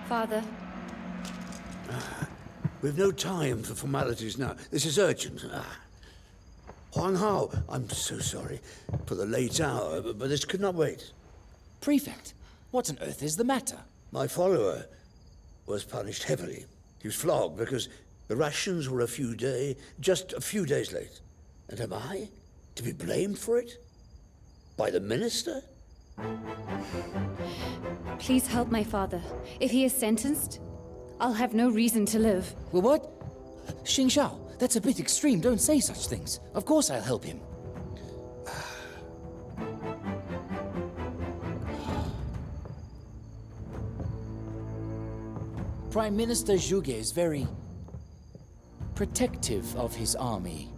Father. We've no time for formalities now. This is urgent. Huang Hao, I'm so sorry for the late hour, but this could not wait. Prefect, what on earth is the matter? My follower was punished heavily. He was flogged because the rations were just a few days late. And am I to be blamed for it? By the minister? Please help my father. If he is sentenced, I'll have no reason to live. Well, what? Xing Shao, that's a bit extreme. Don't say such things. Of course I'll help him. Prime Minister Zhuge is very protective of his army.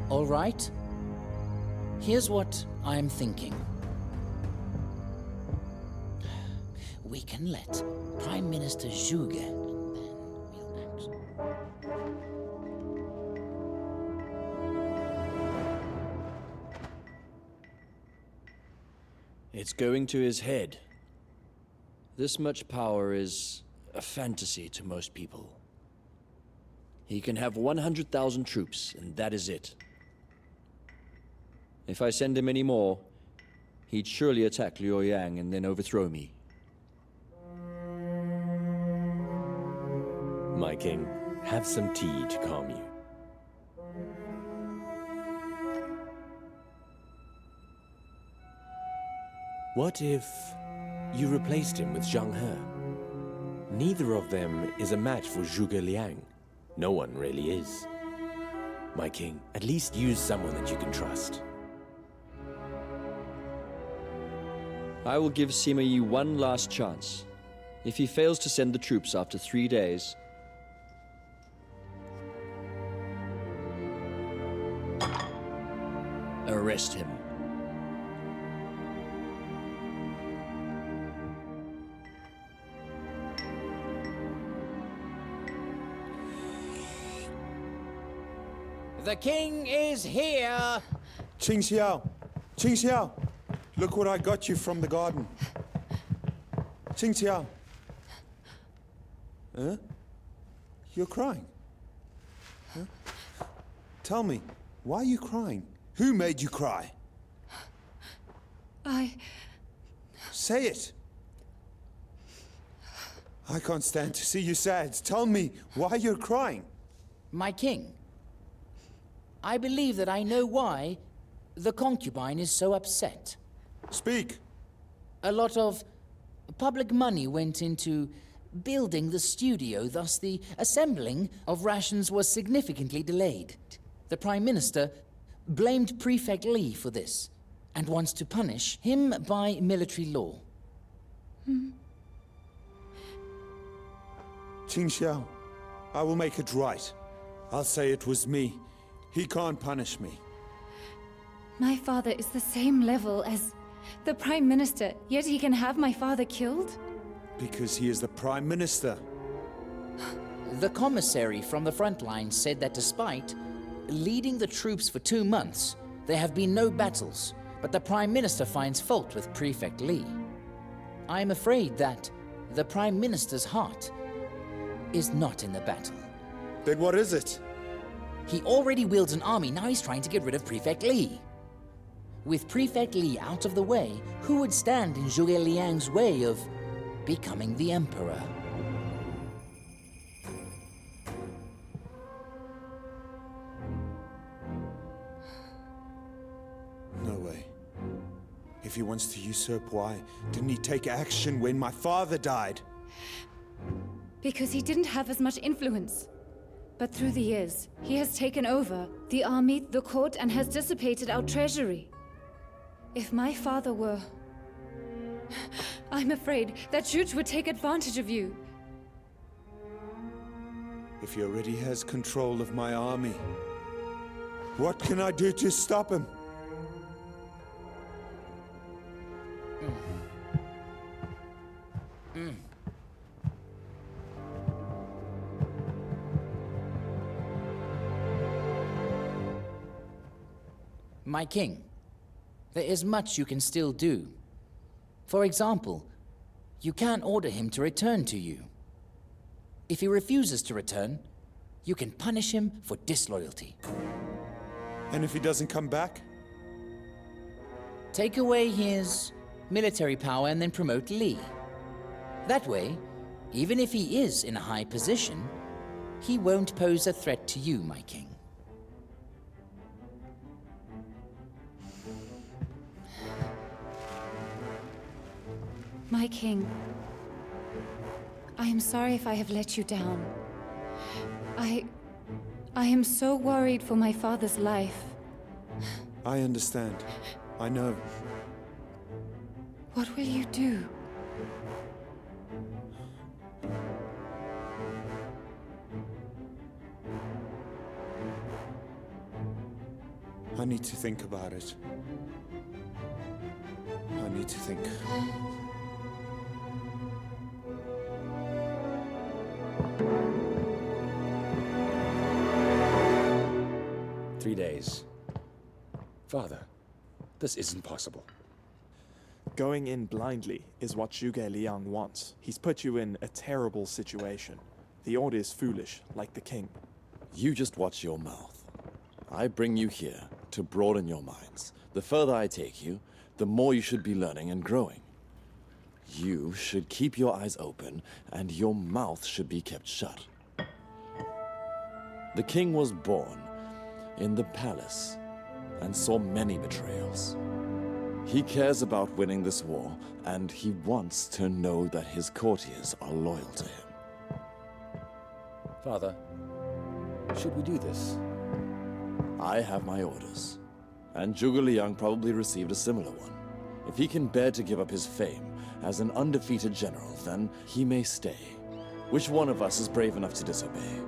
All right. Here's what I'm thinking. We can let Prime Minister Zhuge, and then we'll act. It's going to his head. This much power is a fantasy to most people. He can have 100,000 troops, and that is it. If I send him any more, he'd surely attack Luoyang and then overthrow me. My king, have some tea to calm you. What if you replaced him with Zhang He? Neither of them is a match for Zhuge Liang. No one really is. My king, at least use someone that you can trust. I will give Sima Yi one last chance. If he fails to send the troops after 3 days, arrest him. The king is here! Qing Xiao! Qing Xiao! Look what I got you from the garden. Qing Xiao! Huh? You're crying? Huh? Tell me, why are you crying? Who made you cry? Say it! I can't stand to see you sad. Tell me why you're crying. My king, I believe that I know why the concubine is so upset. Speak. A lot of public money went into building the studio, thus the assembling of rations was significantly delayed. The Prime Minister blamed Prefect Li for this and wants to punish him by military law. Qing Xiao, I will make it right. I'll say it was me. He can't punish me. My father is the same level as the Prime Minister, yet he can have my father killed? Because he is the Prime Minister. The commissary from the front line said that despite leading the troops for 2 months, there have been no battles, but the Prime Minister finds fault with Prefect Li. I am afraid that the Prime Minister's heart is not in the battle. Then what is it? He already wields an army, now he's trying to get rid of Prefect Li. With Prefect Li out of the way, who would stand in Zhuge Liang's way of becoming the Emperor? No way. If he wants to usurp, why didn't he take action when my father died? Because he didn't have as much influence. But through the years, he has taken over the army, the court, and has dissipated our treasury. If my father were... I'm afraid that Zhuge would take advantage of you. If he already has control of my army, What can I do to stop him? My king, there is much you can still do. For example, you can order him to return to you. If he refuses to return, you can punish him for disloyalty. And if he doesn't come back? Take away his military power and then promote Li. That way, even if he is in a high position, he won't pose a threat to you, my king. My king, I am sorry if I have let you down. I am so worried for my father's life. I understand. I know. What will you do? I need to think about it. I need to think. 3 days. Father, this isn't possible. Going in blindly is what Zhuge Liang wants. He's put you in a terrible situation. The order is foolish, like the king. You just watch your mouth. I bring you here to broaden your minds. The further I take you, the more you should be learning and growing. You should keep your eyes open, and your mouth should be kept shut. The king was born in the palace and saw many betrayals. He cares about winning this war, and he wants to know that his courtiers are loyal to him. Father, should we do this? I have my orders, and Zhuge Liang probably received a similar one. If he can bear to give up his fame as an undefeated general, then he may stay. Which one of us is brave enough to disobey?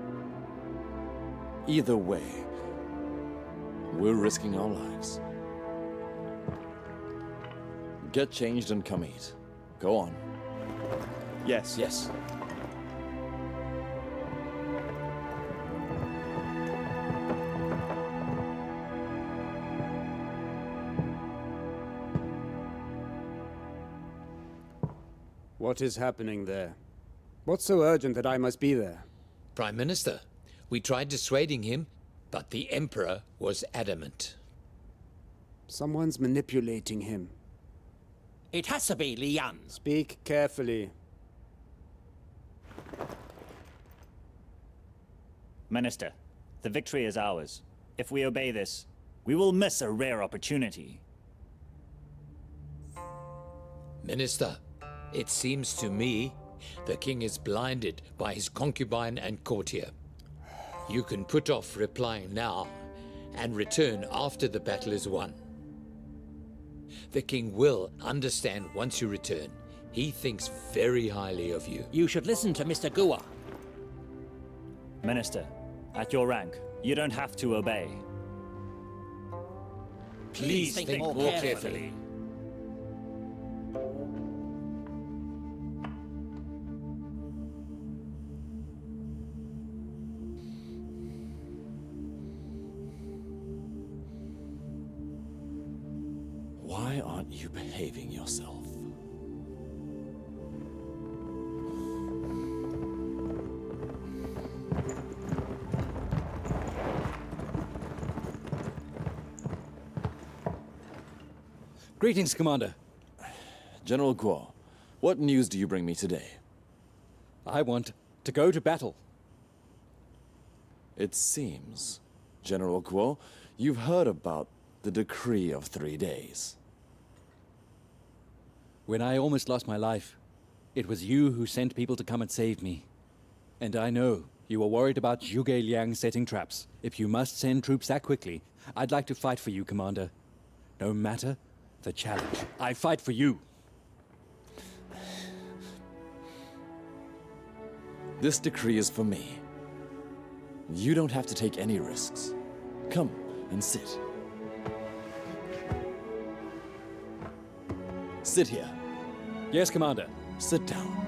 Either way, we're risking our lives. Get changed and come eat. Go on. Yes. Yes. What is happening there? What's so urgent that I must be there? Prime Minister, we tried dissuading him, but the Emperor was adamant. Someone's manipulating him. It has to be Liang. Speak carefully. Minister, the victory is ours. If we obey this, we will miss a rare opportunity. Minister, it seems to me the king is blinded by his concubine and courtier. You can put off replying now and return after the battle is won. The king will understand once you return. He thinks very highly of you. You should listen to Mr. Gua. Minister, at your rank, you don't have to obey. Please think more carefully. Why aren't you behaving yourself? Greetings, Commander. General Guo, what news do you bring me today? I want to go to battle. It seems, General Guo, you've heard about the decree of 3 days. When I almost lost my life, it was you who sent people to come and save me. And I know you were worried about Zhuge Liang setting traps. If you must send troops that quickly, I'd like to fight for you, Commander. No matter the challenge, I fight for you. This decree is for me. You don't have to take any risks. Come and sit. Sit here. Yes, Commander. Sit down.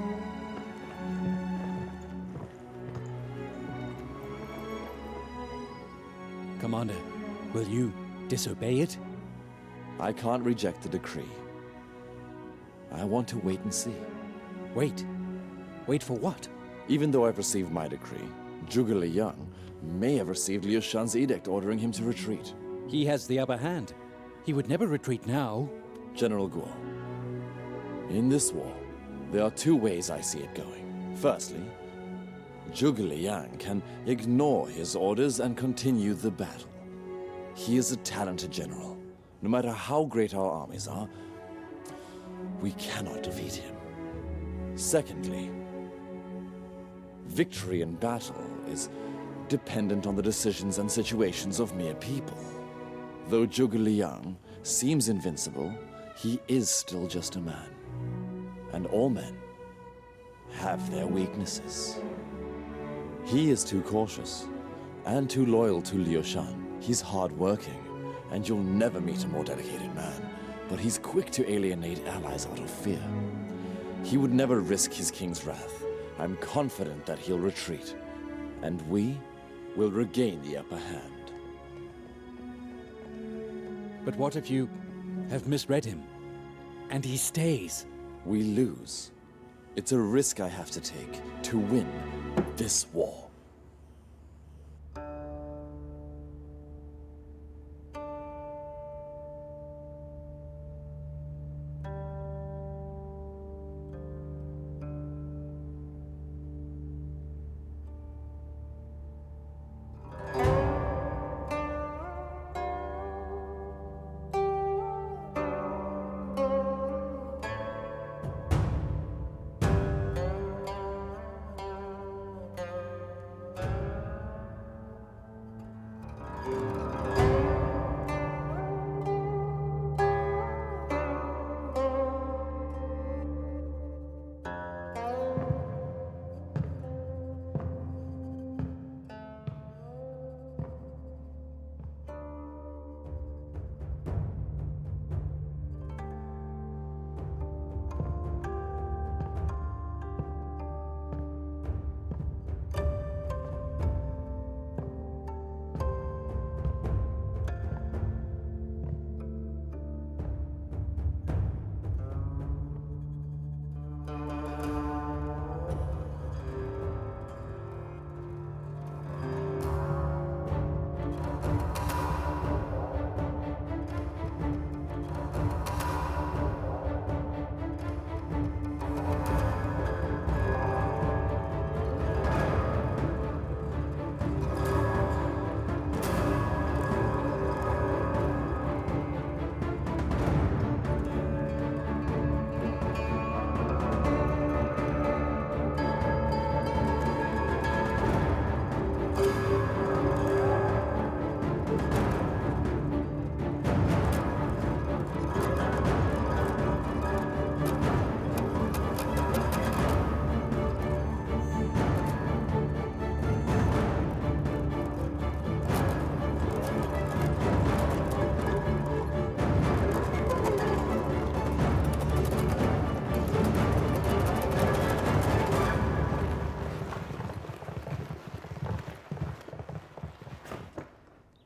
Commander, will you disobey it? I can't reject the decree. I want to wait and see. Wait. Wait for what? Even though I've received my decree, Zhuge Liang may have received Liu Shan's edict ordering him to retreat. He has the upper hand. He would never retreat now. General Guo, in this war, there are two ways I see it going. Firstly, Zhuge Liang can ignore his orders and continue the battle. He is a talented general. No matter how great our armies are, we cannot defeat him. Secondly, victory in battle is dependent on the decisions and situations of mere people. Though Zhuge Liang seems invincible, he is still just a man. And all men have their weaknesses. He is too cautious and too loyal to Liu Shan. He's hard-working, and you'll never meet a more dedicated man, but he's quick to alienate allies out of fear. He would never risk his king's wrath. I'm confident that he'll retreat, and we will regain the upper hand. But what if you have misread him, and he stays? We lose. It's a risk I have to take to win this war.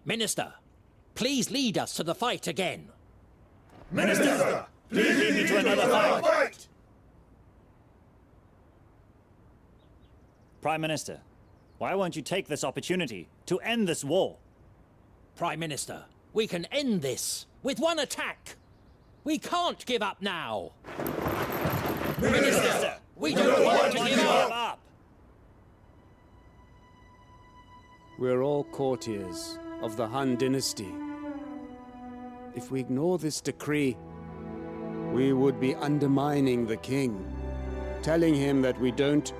Minister, please lead us to the fight again. Minister, please lead me to another fight. Prime Minister, why won't you take this opportunity to end this war? Prime Minister, we can end this with one attack. We can't give up now. Minister, we don't want to give up. We're all courtiers of the Han dynasty. If we ignore this decree, we would be undermining the king, telling him that we don't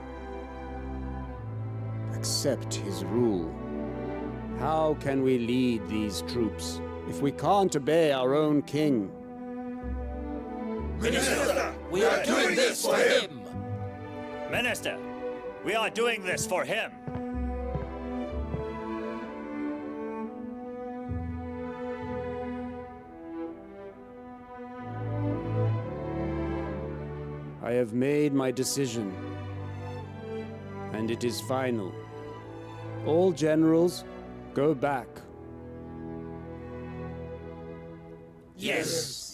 accept his rule. How can we lead these troops if we can't obey our own king? Minister, we are doing this for him. Minister, we are doing this for him. have made my decision, and it is final. All generals, go back. Yes!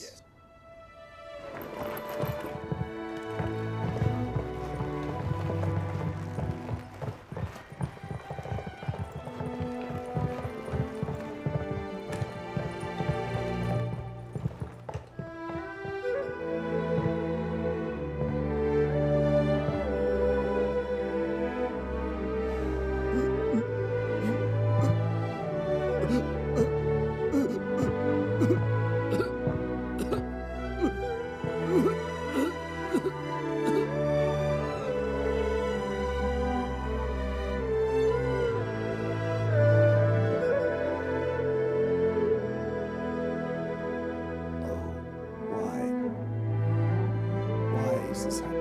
Why is this happening?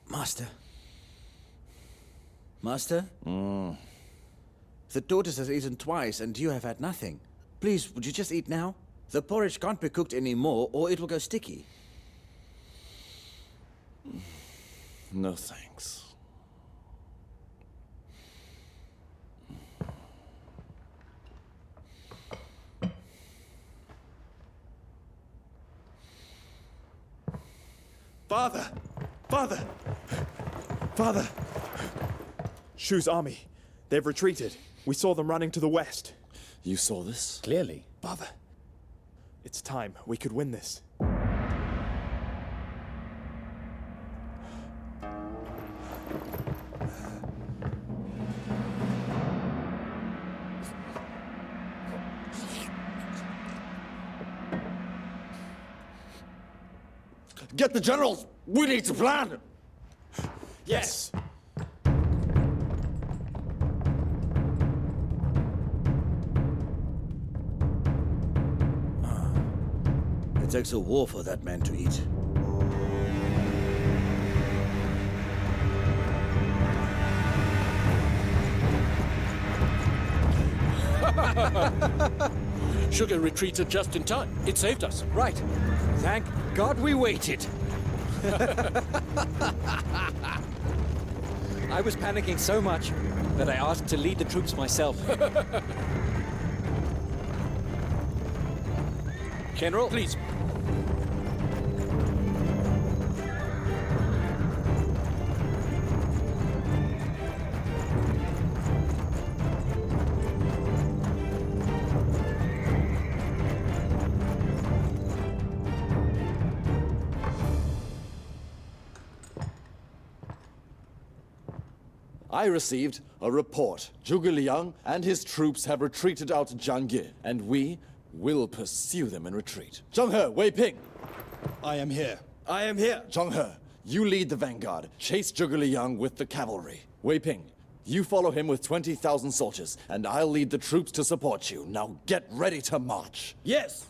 Master? Master? The tortoise has eaten twice, and you have had nothing. Please, would you just eat now? The porridge can't be cooked anymore, or it will go sticky. No thanks. Father! Father! Father! Shu's army. They've retreated. We saw them running to the west. You saw this? Clearly. Father. It's time. We could win this. Get the generals! We need to plan! Yes! It takes a war for that man to eat. Sugar retreated just in time. It saved us. Right. Thank God we waited. I was panicking so much that I asked to lead the troops myself. General, Please. I received a report. Zhuge Liang and his troops have retreated out to Jiangye, and we will pursue them in retreat. Zhang He, Wei Ping! I am here. I am here. Zhang He, you lead the vanguard. Chase Zhuge Liang with the cavalry. Wei Ping, you follow him with 20,000 soldiers, and I'll lead the troops to support you. Now get ready to march. Yes.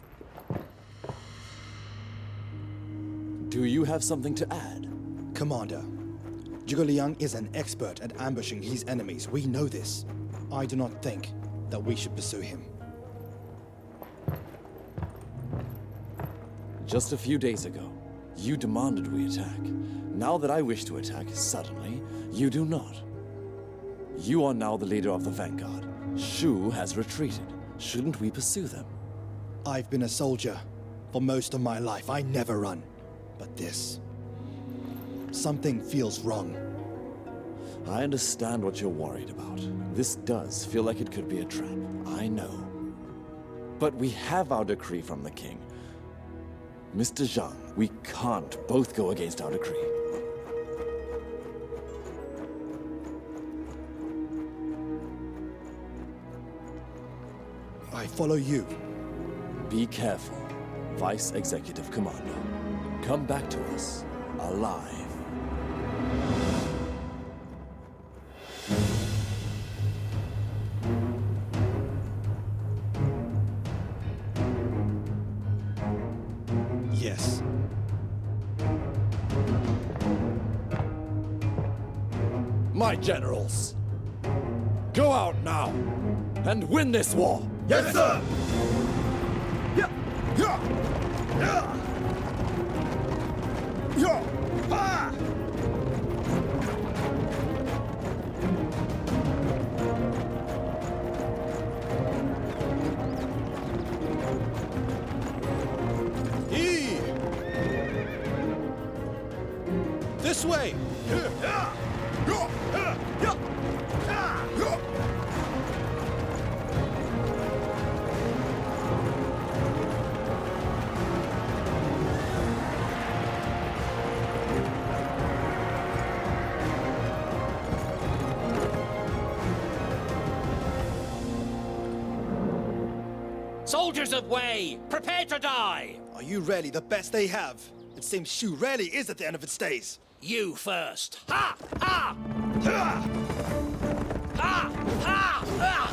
Do you have something to add? Commander, Zhuge Liang is an expert at ambushing his enemies. We know this. I do not think that we should pursue him. Just a few days ago, you demanded we attack. Now that I wish to attack, suddenly, you do not. You are now the leader of the vanguard. Shu has retreated. Shouldn't we pursue them? I've been a soldier for most of my life. I never run. But this... something feels wrong. I understand what you're worried about. This does feel like it could be a trap. I know. But we have our decree from the king. Mr. Zhang, we can't both go against our decree. I follow you. Be careful, Vice Executive Commander. Come back to us, alive. Yes. My generals, go out now and win this war. Yes, sir! Yeah! Yeah! Yeah! Yeah! Ah! This way! Soldiers of Wei, prepare to die! Are you really the best they have? It seems Shu rarely is at the end of its days. You first. Ha! Ha! Ha! Ha! Ha! Ha!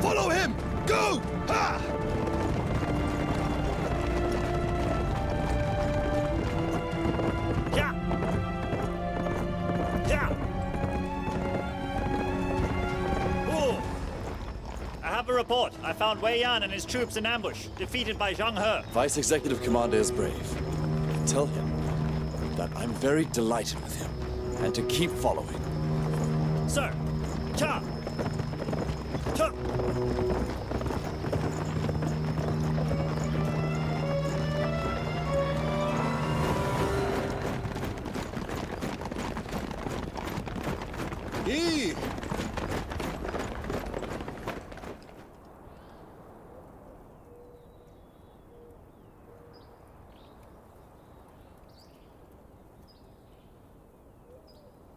Follow him! Go! Ha! Yeah! Yeah! Ooh! I have a report. I found Wei Yan and his troops in ambush, defeated by Zhang He. Vice Executive Commander is brave. Tell him that I'm very delighted with him, and to keep following. Sir! Cha! Cha!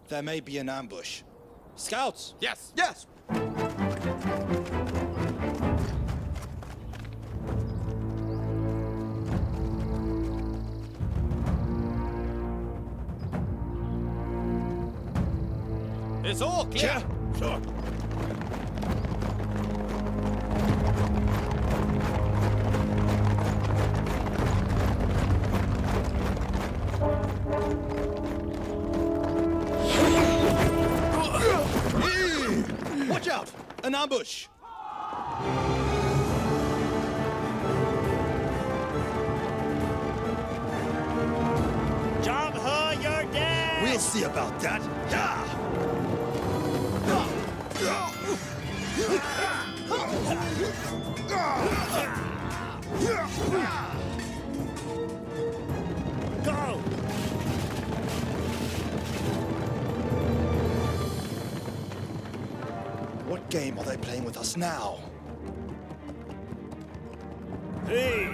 There may be an ambush. Scouts! Yes! Yes! It's all clear. Yeah. Sure. Watch out! An ambush! Zhang He, you're dead! We'll see about that. Yeah! Go! What game are they playing with us now? Hey!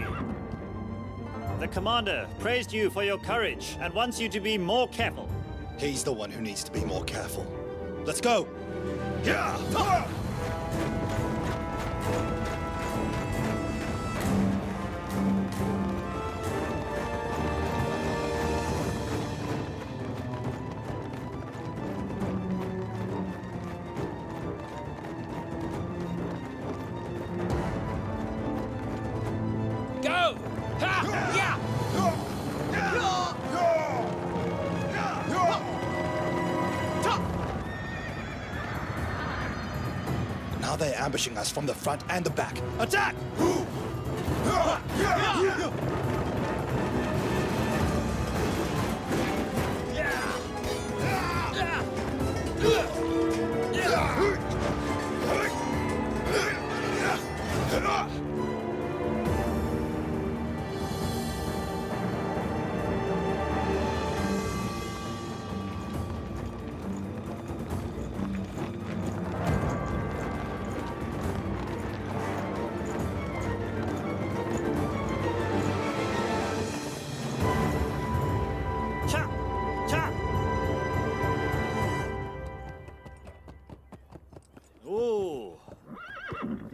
The commander praised you for your courage and wants you to be more careful. He's the one who needs to be more careful. Let's go! Yeah! Go! Ha! Yeah! Now they're ambushing us from the front and the back. Attack!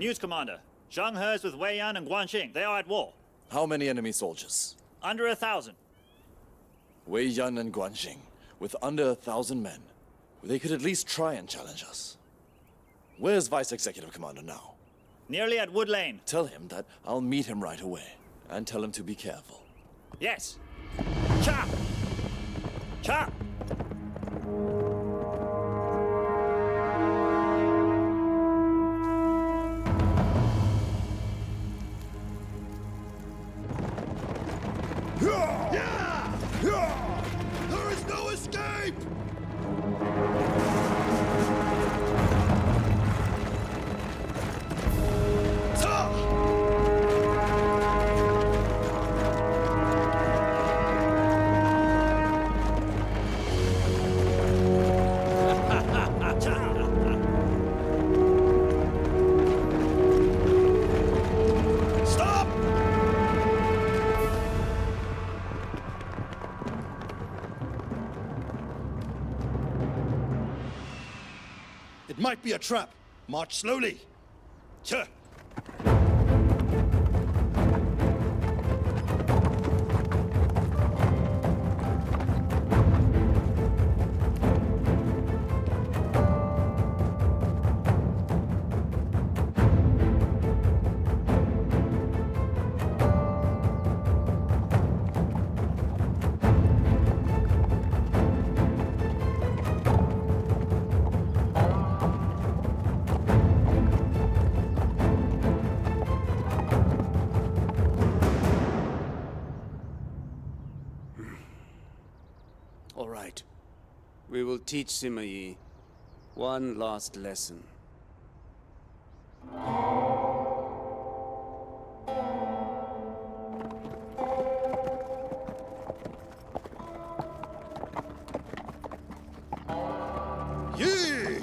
News, Commander. Zhang He is with Wei Yan and Guanxing. They are at war. How many enemy soldiers? Under 1,000. Wei Yan and Guanxing, with under 1,000 men. They could at least try and challenge us. Where's Vice Executive Commander now? Nearly at Wood Lane. Tell him that I'll meet him right away. And tell him to be careful. Yes. Chop! Chop! There is no escape! Stop! It might be a trap. March slowly. Sir. All right. We will teach Sima Yi one last lesson. Yee!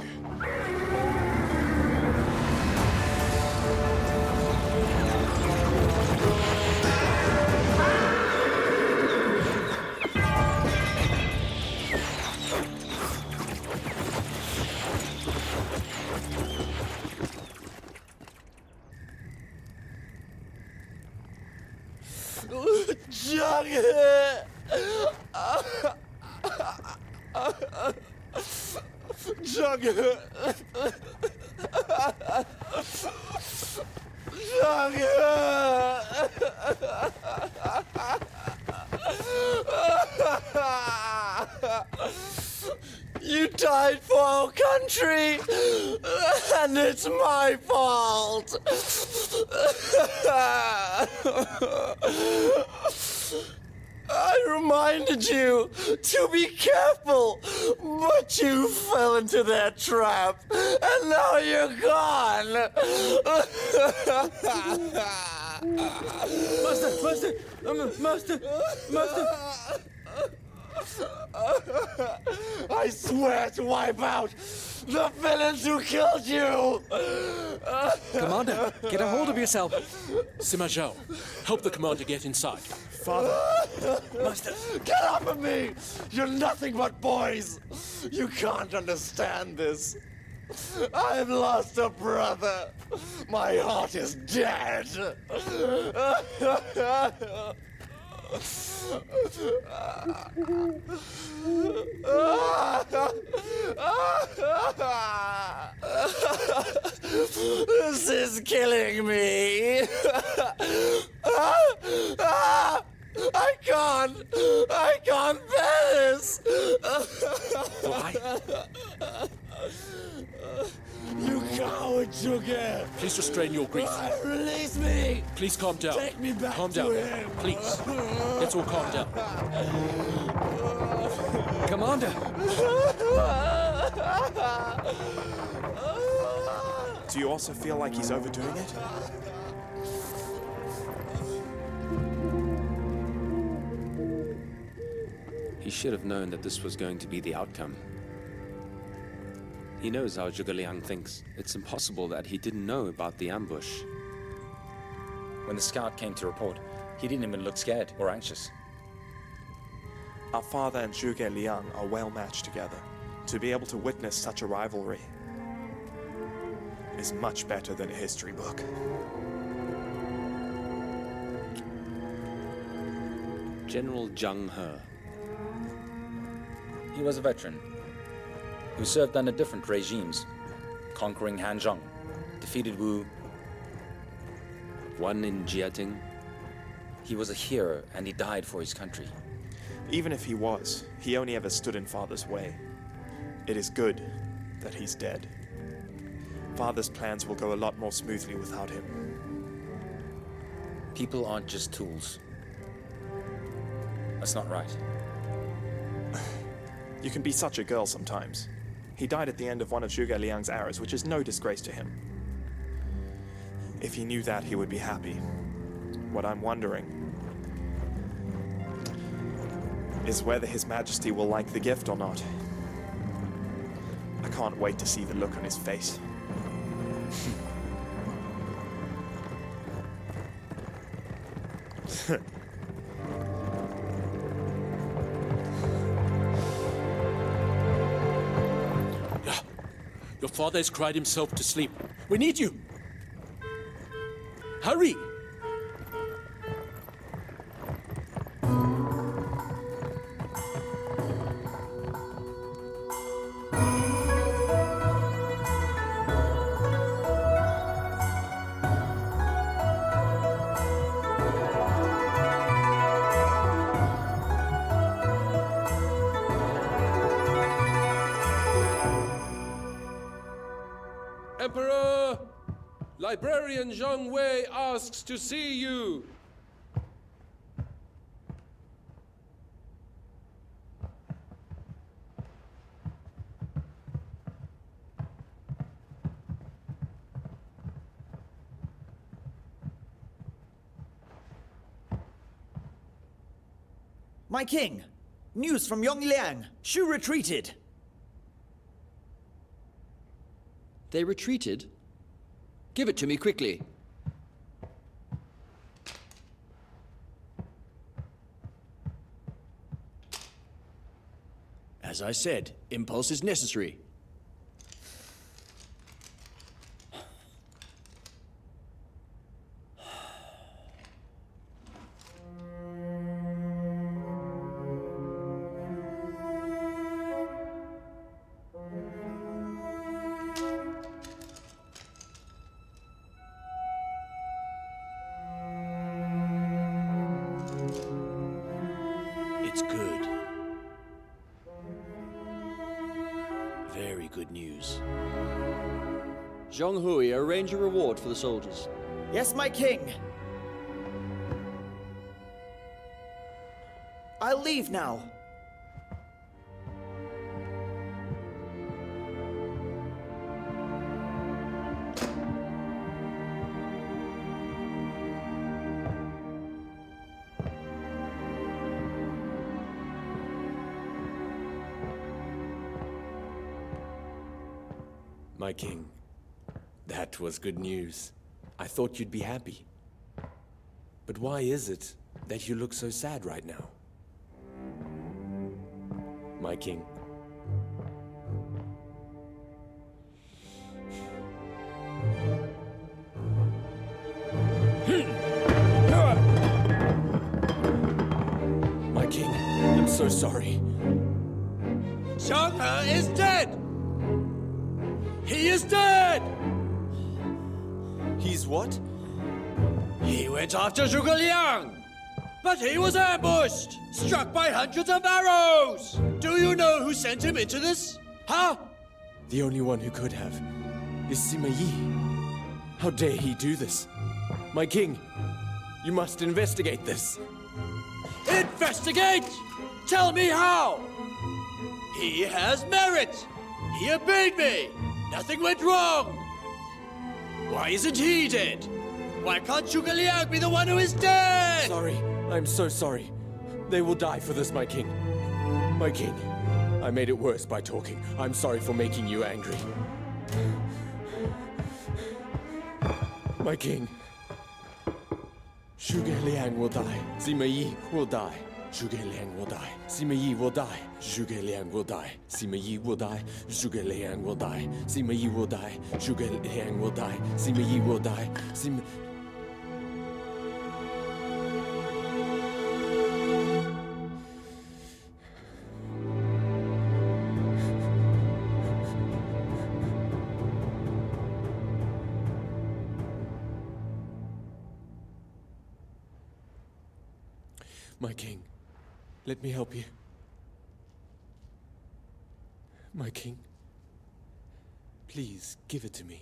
You died for our country, and it's my fault. I reminded you to be careful, but you fell into their trap, and now you're gone. Master! I swear to wipe out the villains who killed you! Commander, get a hold of yourself. Sima Zhao, help the commander get inside. Father! Master, get off of me! You're nothing but boys! You can't understand this. I've lost a brother. My heart is dead. This is killing me. I can't bear this. Why? You coward, Sugar! Please restrain your grief. Release me! Please calm down. Take me back calm to down. him. Please. Let's all calm down. Commander! Do you also feel like he's overdoing it? He should have known that this was going to be the outcome. He knows how Zhuge Liang thinks. It's impossible that he didn't know about the ambush. When the scout came to report, he didn't even look scared or anxious. Our father and Zhuge Liang are well matched together. To be able to witness such a rivalry. is much better than a history book. General Zhang He. He was a veteran who served under different regimes, conquering Hanzhong, defeated Wu. One in Jiating. He was a hero and he died for his country. Even if he was, he only ever stood in Father's way. It is good that he's dead. Father's plans will go a lot more smoothly without him. People aren't just tools. That's not right. You can be such a girl sometimes. He died at the end of one of Zhuge Liang's arrows, which is no disgrace to him. If he knew that, he would be happy. What I'm wondering is whether His Majesty will like the gift or not. I can't wait to see the look on his face. Your father has cried himself to sleep. We need you. Hurry! Emperor! Librarian Zhang Wei asks to see you. My king! News from Yongliang! Shu retreated! They retreated? Give it to me quickly. As I said, impulse is necessary. It's good. Very good news. Zhang Hui, arrange a reward for the soldiers. Yes, my king! I'll leave now. My king, that was good news. I thought you'd be happy. But why is it that you look so sad right now? My king. My king, I'm so sorry. Zhang He is dead! He is dead! He's what? He went after Zhuge Liang, but he was ambushed, struck by hundreds of arrows! Do you know who sent him into this? Huh? The only one who could have is Sima Yi. How dare he do this? My king, you must investigate this. Investigate? Tell me how! He has merit! He obeyed me! Nothing went wrong! Why isn't he dead? Why can't Zhuge Liang be the one who is dead? Sorry, I'm so sorry. They will die for this, my king. My king, I made it worse by talking. I'm sorry for making you angry. My king, Zhuge Liang will die. Sima Yi will die. Zhuge Liang will die. Sima Yi will die. Zhuge Liang will die. Sima Yi will die. Zhuge Liang will die. Sima Yi will die. Zhuge Liang will die. Sima Yi will die. Sima... My king, let me help you. My king, please give it to me.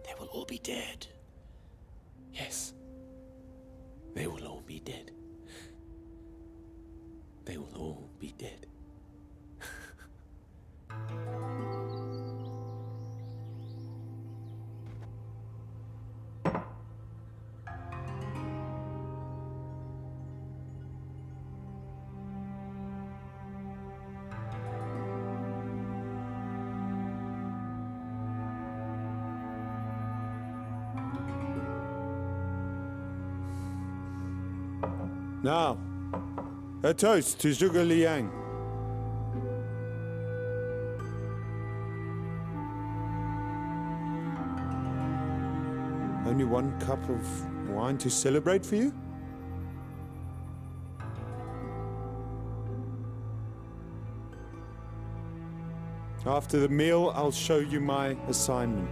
They will all be dead. Yes. They will all be dead. They will all be dead. Now, a toast to Zhuge Liang. Only one cup of wine to celebrate for you? After the meal, I'll show you my assignment.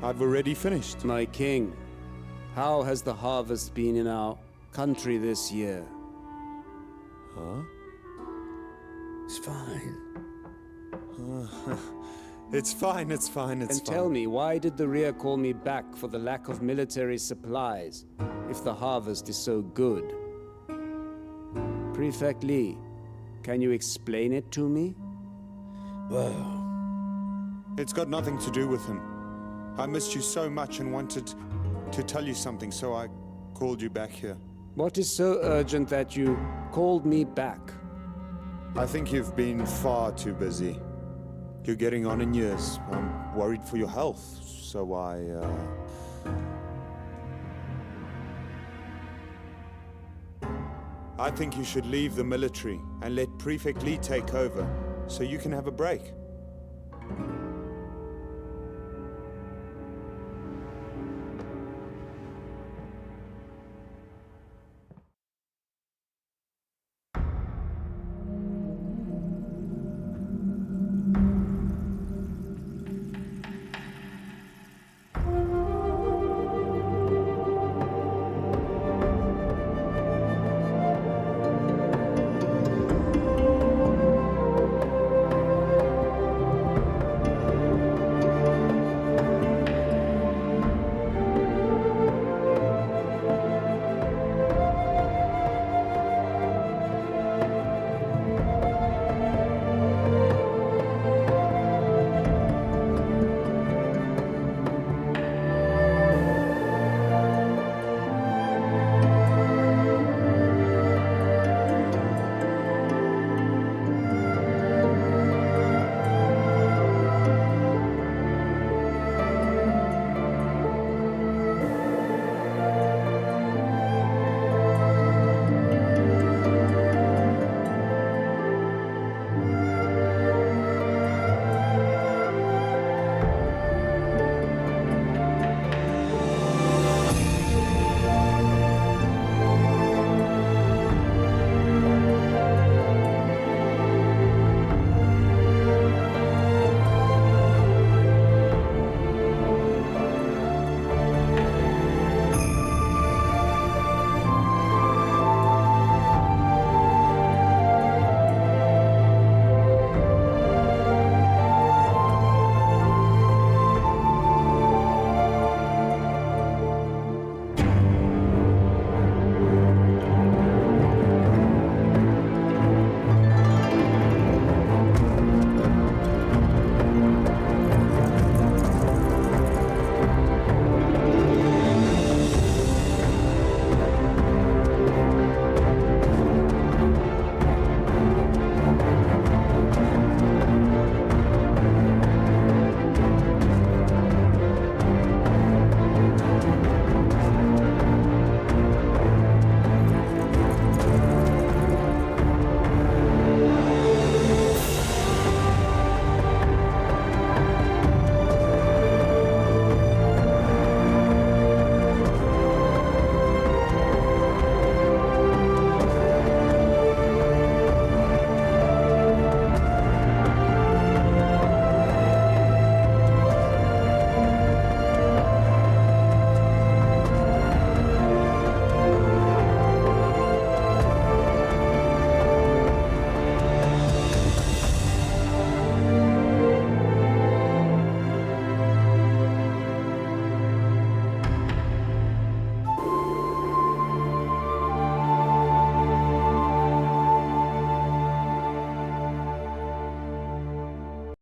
I've already finished. My king, how has the harvest been in our country this year? Huh? It's fine. It's fine, it's fine, it's And fine. tell me, why did the rear call me back for the lack of military supplies, if the harvest is so good? Prefect Li, can you explain it to me? Well, it's got nothing to do with him. I missed you so much and wanted to tell you something, so I called you back here. What is so urgent that you called me back? I think you've been far too busy. You're getting on in years. I'm worried for your health, so I think you should leave the military and let Prefect Li take over, so you can have a break.